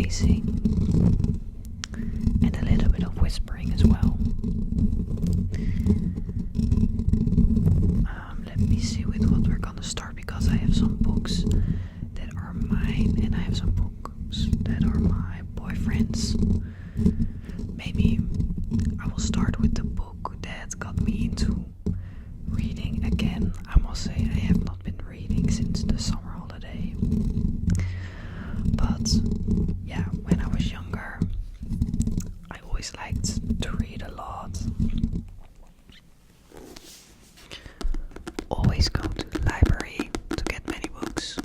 tracing and a little bit of whispering as well. Let me see with what we're gonna start, because I have some books that are mine and I have some books that are my boyfriend's. Maybe I will start with the book that got me into reading again. I must say I have not been reading since the summer holiday. But yeah, when I was younger, I always liked to read a lot. Always go to the library to get many books.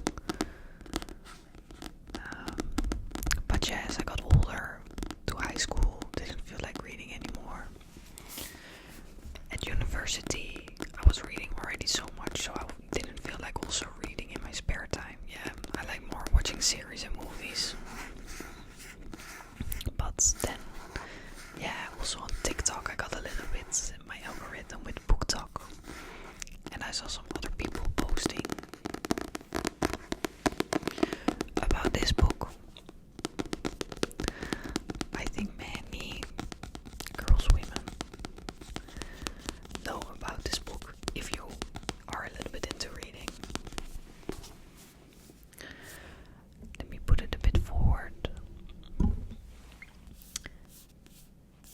But yeah, as I got older, to high school, didn't feel like reading anymore. At university, I was reading already so much, so I didn't feel like also reading in my spare time. Yeah, I like more watching series and movies. But then, yeah, also on TikTok I got a little bit in my algorithm with book talk. And I saw some other people posting about this book. I think many girls, women know about this book if you are a little bit into reading. Let me put it a bit forward.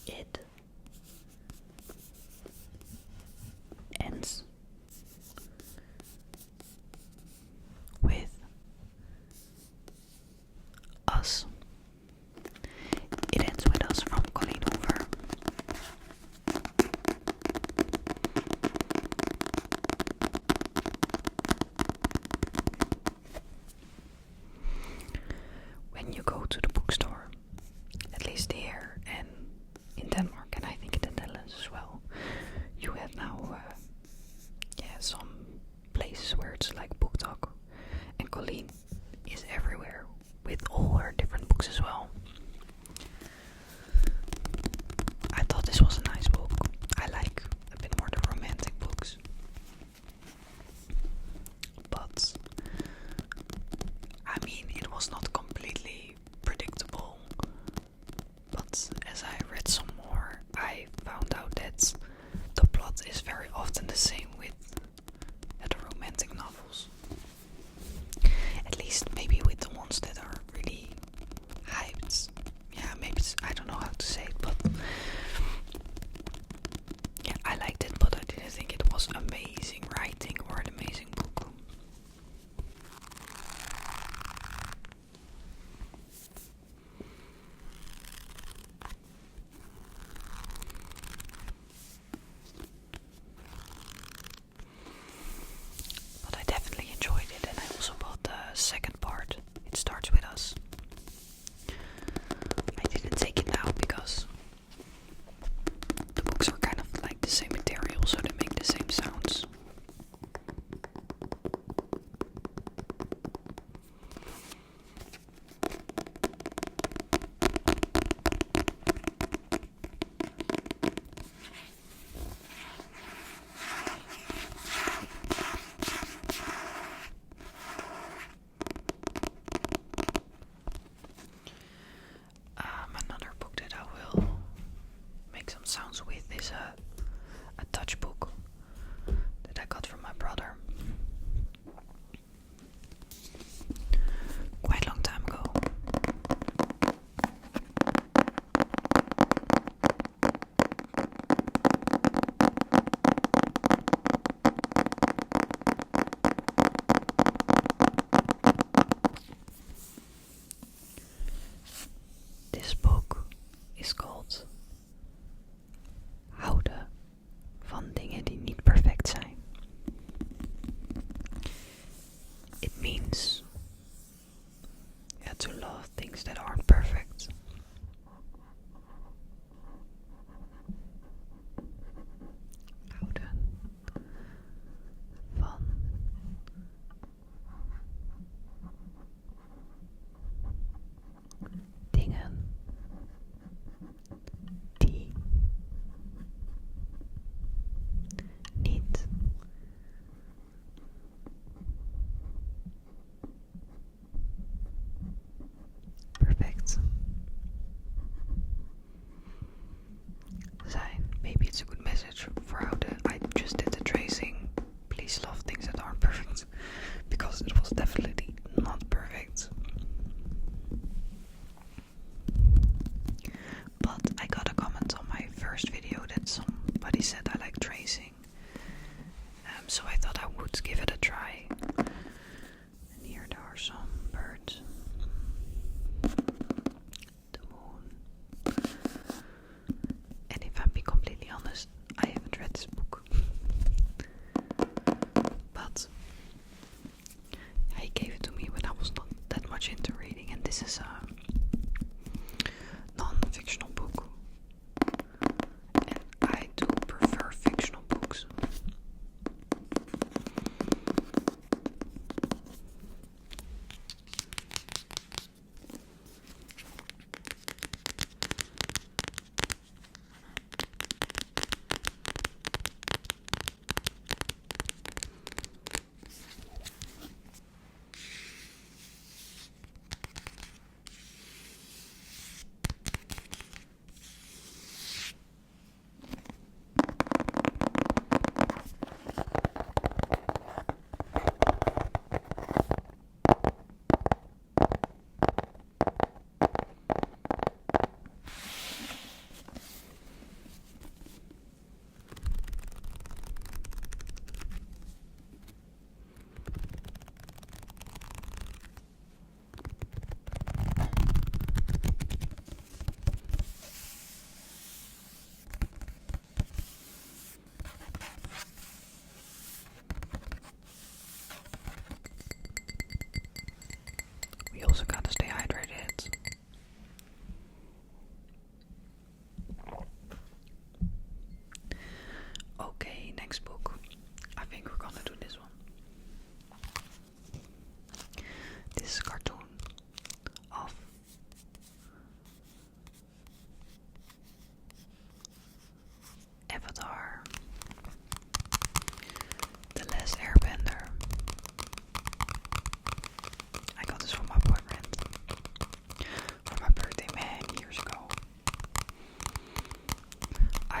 It ends with us. It ends with us from Colleen Hoover. When you go to the bookstore, at least here and in Denmark, and I think in the Netherlands as well, you have now some places where it's like book talk, and Colleen is everywhere with all her different books as well. I thought this was a nice book. I like a bit more the romantic books, but I mean, it was not completely predictable. But as I read some more, I found out that the plot is very often the same with the romantic novels. At least maybe with the ones that are really hyped. Yeah, maybe I don't know how to say it, but yeah, I liked it, but I didn't think it was amazing writing or an amazing book. But I definitely enjoyed it, and I also bought the second part. It starts with us. I didn't take it now because the books are kind of like the same material, so they make the same sounds. Another book that I will make some sounds with is a Dutch book that I got from my brother quite a long time ago. This book is called Houden van dingen die niet perfect zijn. It means to love things that aren't perfect. Houden van dingen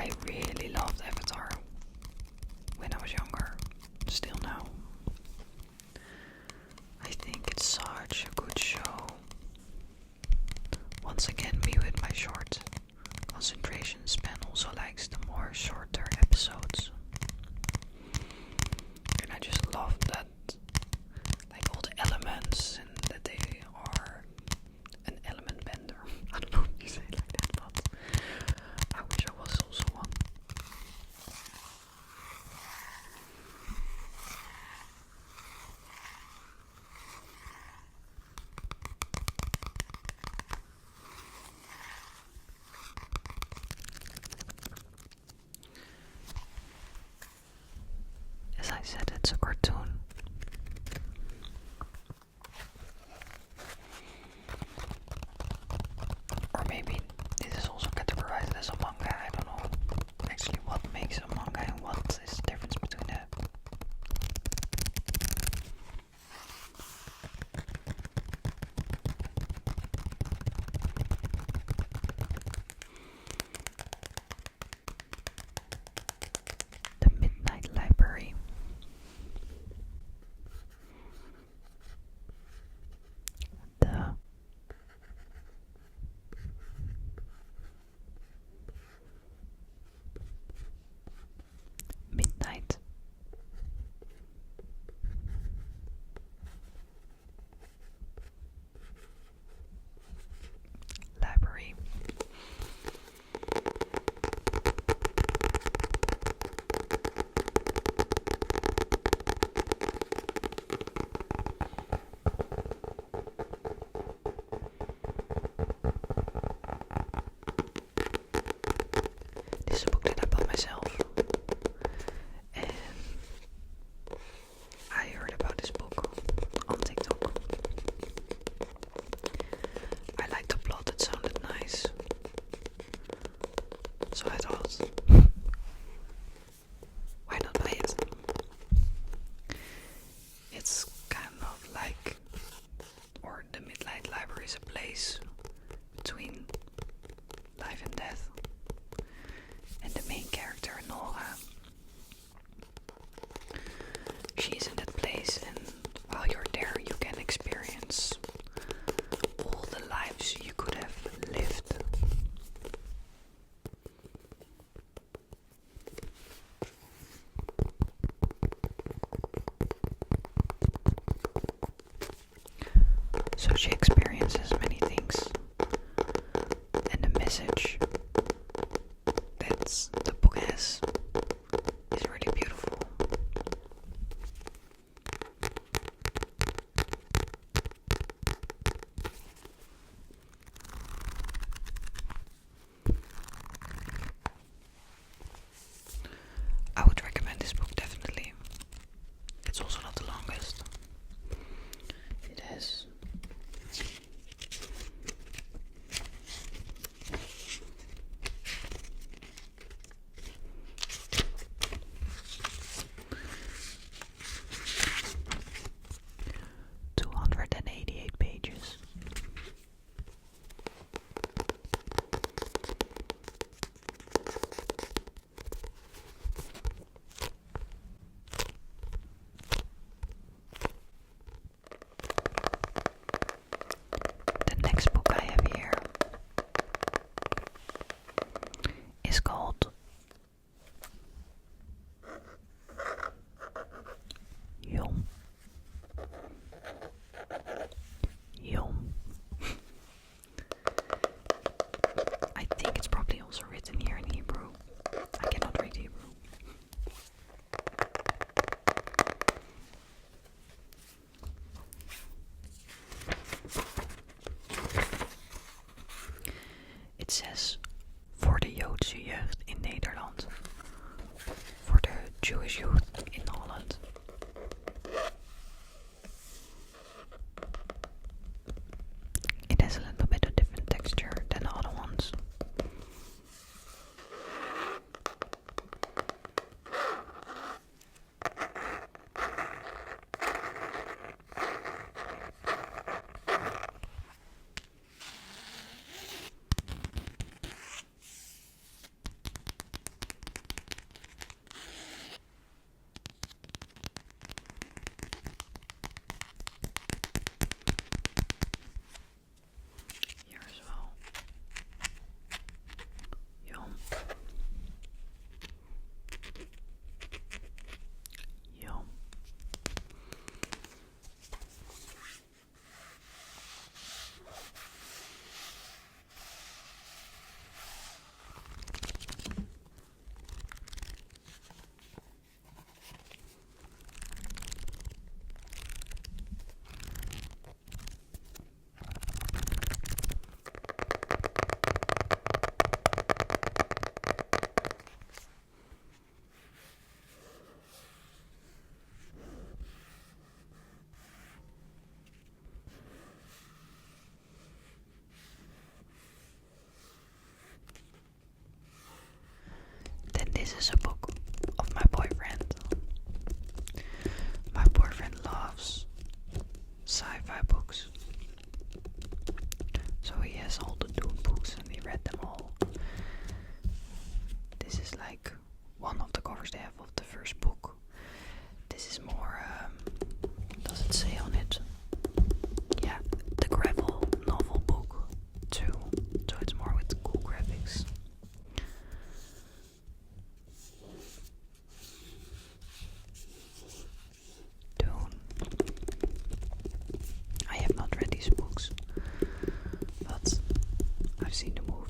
I really loved Avatar when I was younger, still now. I think it's such a good show. Once again, me with my short concentration span also likes the more shorter episodes. And I just love that, like all the elements, and that they are an element bender. I don't know if you say it like that, but I wish I was also one. As I said, it's a cartoon. Or maybe this is also categorized as a manga. I don't know actually what makes a manga and what is the difference between that. The Midnight Library. The Midnight Library. This is a book that I bought myself, and I heard about this book on TikTok. I liked the plot, it sounded nice, so I thought, why not buy it? It's kind of like, or the Midnight Library is a place between life and death. And the main character, Nora, she's in that place, and while you're there you can experience all the lives you could have lived. So she experiences many things, and the message that the book has is really beautiful. I would recommend this book definitely. It's also not the longest. It has 288 pages. The next book I have here is called Yom. I think it's probably also written here in Hebrew. I cannot read Hebrew. It says, voor de Joodse jeugd in Nederland. Voor de Jewish youth in Holland. It has a little bit of different texture than the other ones. This is a book of my boyfriend. My boyfriend loves sci-fi books. So he has all the Dune books and he read them all. This is like one of the covers they have of the first book. This is more, does it say on it? Yeah, the gravel novel book too. So it's more with cool graphics. Dune. I have not read these books, but I've seen the movie.